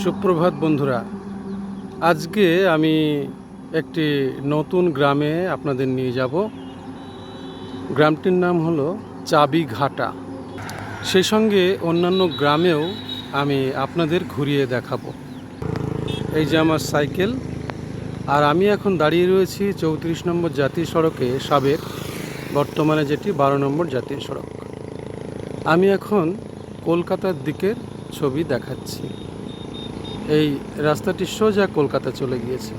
সুপ্রভাত বন্ধুরা, আজকে আমি একটি নতুন গ্রামে আপনাদের নিয়ে যাব। গ্রামটির নাম হলো চাবিঘাটা। সেই সঙ্গে অন্যান্য গ্রামেও আমি আপনাদের ঘুরিয়ে দেখাবো। এই যে আমার সাইকেল, আর আমি এখন দাঁড়িয়ে রয়েছি 34 নম্বর জাতীয় সড়কে, সাবেক, বর্তমানে যেটি 12 নম্বর জাতীয় সড়ক। আমি এখন কলকাতার দিকের ছবি দেখাচ্ছি। এই রাস্তাটি সোজা কলকাতা চলে গিয়েছে,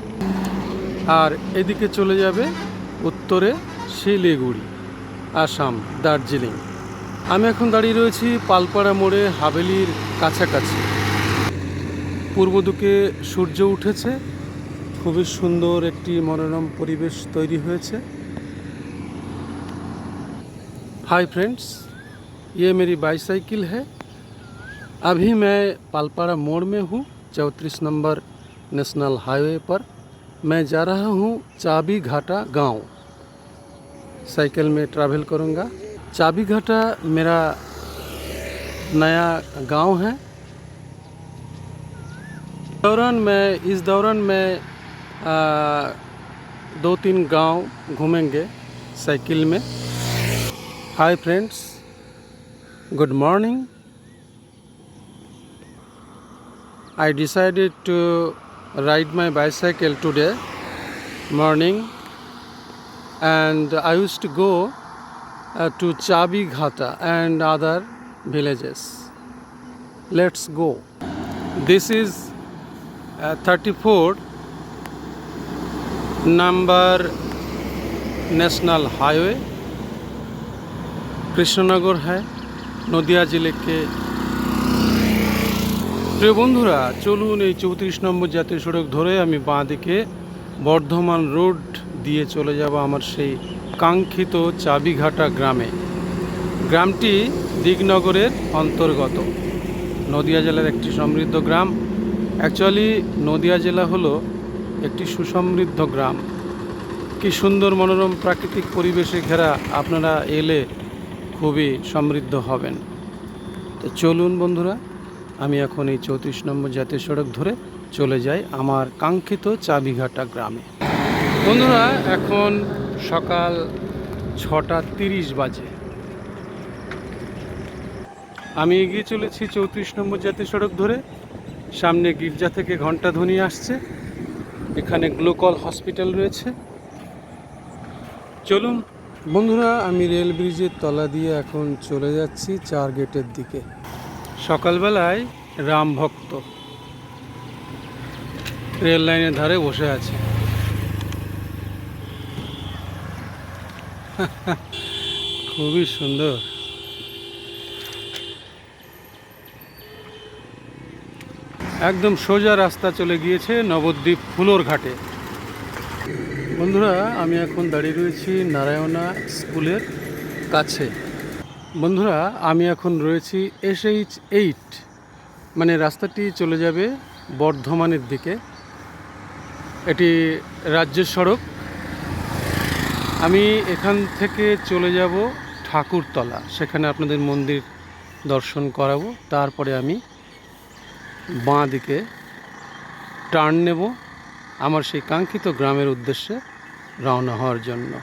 আর এদিকে চলে যাবে উত্তরে শিলিগুড়ি, আসাম, দার্জিলিং। আমি এখন দাঁড়িয়ে রয়েছি পালপাড়া মোড়ে, হাভেলির কাছাকাছি। পূর্ব দিকে সূর্য উঠেছে, খুবই সুন্দর একটি মনোরম পরিবেশ তৈরি হয়েছে। हाय फ्रेंड्स, ये मेरी बाईसाइकिल है। अभी मैं पालपाड़ा मोड़ में हूँ, 34 नंबर नेशनल हाईवे पर। मैं जा रहा हूँ चाबीघाटा गांव। साइकिल में ट्रैवल करूँगा। चाबीघाटा मेरा नया गांव है। इस दौरान मैं 2-3 गांव घूमेंगे साइकिल में। Hi friends, good morning. I decided to ride my bicycle today morning, and I used to go to Chabighata and other villages. Let's go. This is 34 number national highway, Krishnanagar है, नदिया जिले के। প্রিয় বন্ধুরা, চলুন এই 34 নম্বর জাতীয় সড়ক ধরে আমি বাঁ দিকে বর্ধমান রোড দিয়ে চলে যাব আমার সেই কাঙ্ক্ষিত চাবিঘাটা গ্রামে। গ্রামটি দিগনগরের অন্তর্গত, নদিয়া জেলার একটি সমৃদ্ধ গ্রাম। অ্যাকচুয়ালি নদিয়া জেলা হলো একটি সুসমৃদ্ধ গ্রাম। কি সুন্দর মনোরম প্রাকৃতিক পরিবেশে ঘেরা, আপনারা এলে খুবই সমৃদ্ধ হবেন। তো চলুন বন্ধুরা, আমি এখন এই 34 নম্বর জাতীয় সড়ক ধরে চলে যাই আমার কাঙ্ক্ষিত চাবিঘাটা গ্রামে। বন্ধুরা, এখন সকাল 6:30 বাজে। আমি এগিয়ে চলেছি 34 নম্বর জাতীয় সড়ক ধরে। সামনে গির্জা থেকে ঘণ্টাধ্বনি আসছে। এখানে গ্লোকল হসপিটাল রয়েছে। চলুন বন্ধুরা, আমি রেল ব্রিজের তলা দিয়ে এখন চলে যাচ্ছি 4 গেটের দিকে। সকালবেলায় রাম ভক্ত রেল লাইনের ধারে বসে আছে। খুবই সুন্দর। একদম সোজা রাস্তা চলে গিয়েছে নবদ্বীপ ফুলোর ঘাটে। বন্ধুরা, আমি এখন দাঁড়িয়ে রয়েছি নারায়ণা স্কুলের কাছে। বন্ধুরা, আমি এখন রয়েছি SH8, মানে রাস্তাটি চলে যাবে বর্ধমানের দিকে। এটি রাজ্য সড়ক। আমি এখান থেকে চলে যাব ঠাকুরতলা, সেখানে আপনাদের মন্দির দর্শন করাবো। তারপরে আমি বাঁ দিকে টার্ন নেব আমার সেই কাঙ্ক্ষিত গ্রামের উদ্দেশ্যে রওনা হওয়ার জন্য।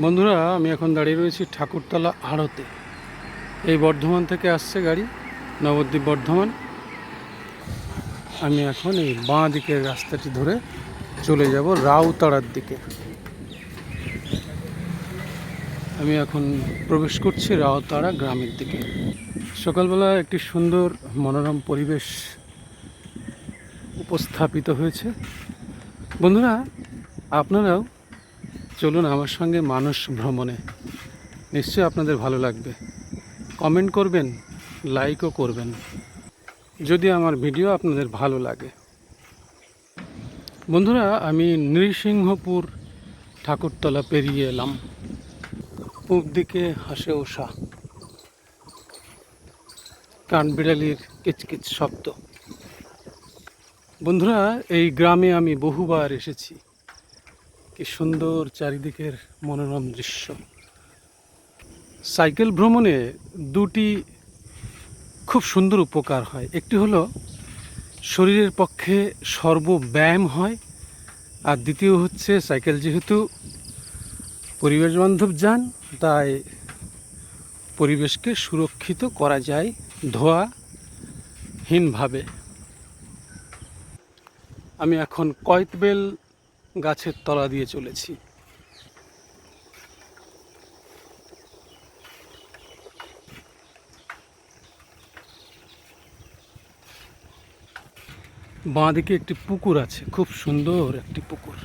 বন্ধুরা, আমি এখন দাঁড়িয়ে রয়েছি ঠাকুরতলা আড়তে। এই বর্ধমান থেকে আসছে গাড়ি, নবদ্বীপ বর্ধমান। আমি এখন এই বাঁ দিকের রাস্তাটি ধরে চলে যাব রাউতাড়ার দিকে। আমি এখন প্রবেশ করছি রাউতাড়া গ্রামের দিকে। সকালবেলা একটি সুন্দর মনোরম পরিবেশ উপস্থাপিত হয়েছে। বন্ধুরা, আপনারাও চলুন আমার সঙ্গে মানস ভ্রমণে। নিশ্চয়ই আপনাদের ভালো লাগবে। কমেন্ট করবেন, লাইকও করবেন যদি আমার ভিডিও আপনাদের ভালো লাগে। বন্ধুরা, আমি নৃসিংহপুর ঠাকুরতলা পেরিয়ে এলাম। পূব দিকে হাসে ওষা, কাঠবিড়ালির কিচকিচ শব্দ। বন্ধুরা, এই গ্রামে আমি বহুবার এসেছি। কি সুন্দর চারিদিকের মনোরম দৃশ্য। সাইকেল ভ্রমণে দুটি খুব সুন্দর উপকার হয়। একটি হলো শরীরের পক্ষে সর্বব্যায়াম হয়, আর দ্বিতীয় হচ্ছে সাইকেল যেহেতু পরিবেশ বান্ধব যান, তাই পরিবেশকে সুরক্ষিত করা যায় ধোঁয়াহীনভাবে। আমি এখন কয়েতবেল গাছের তলা দিয়ে চলেছি। বাঁ দিকে একটি পুকুর আছে, খুব সুন্দর একটি পুকুর।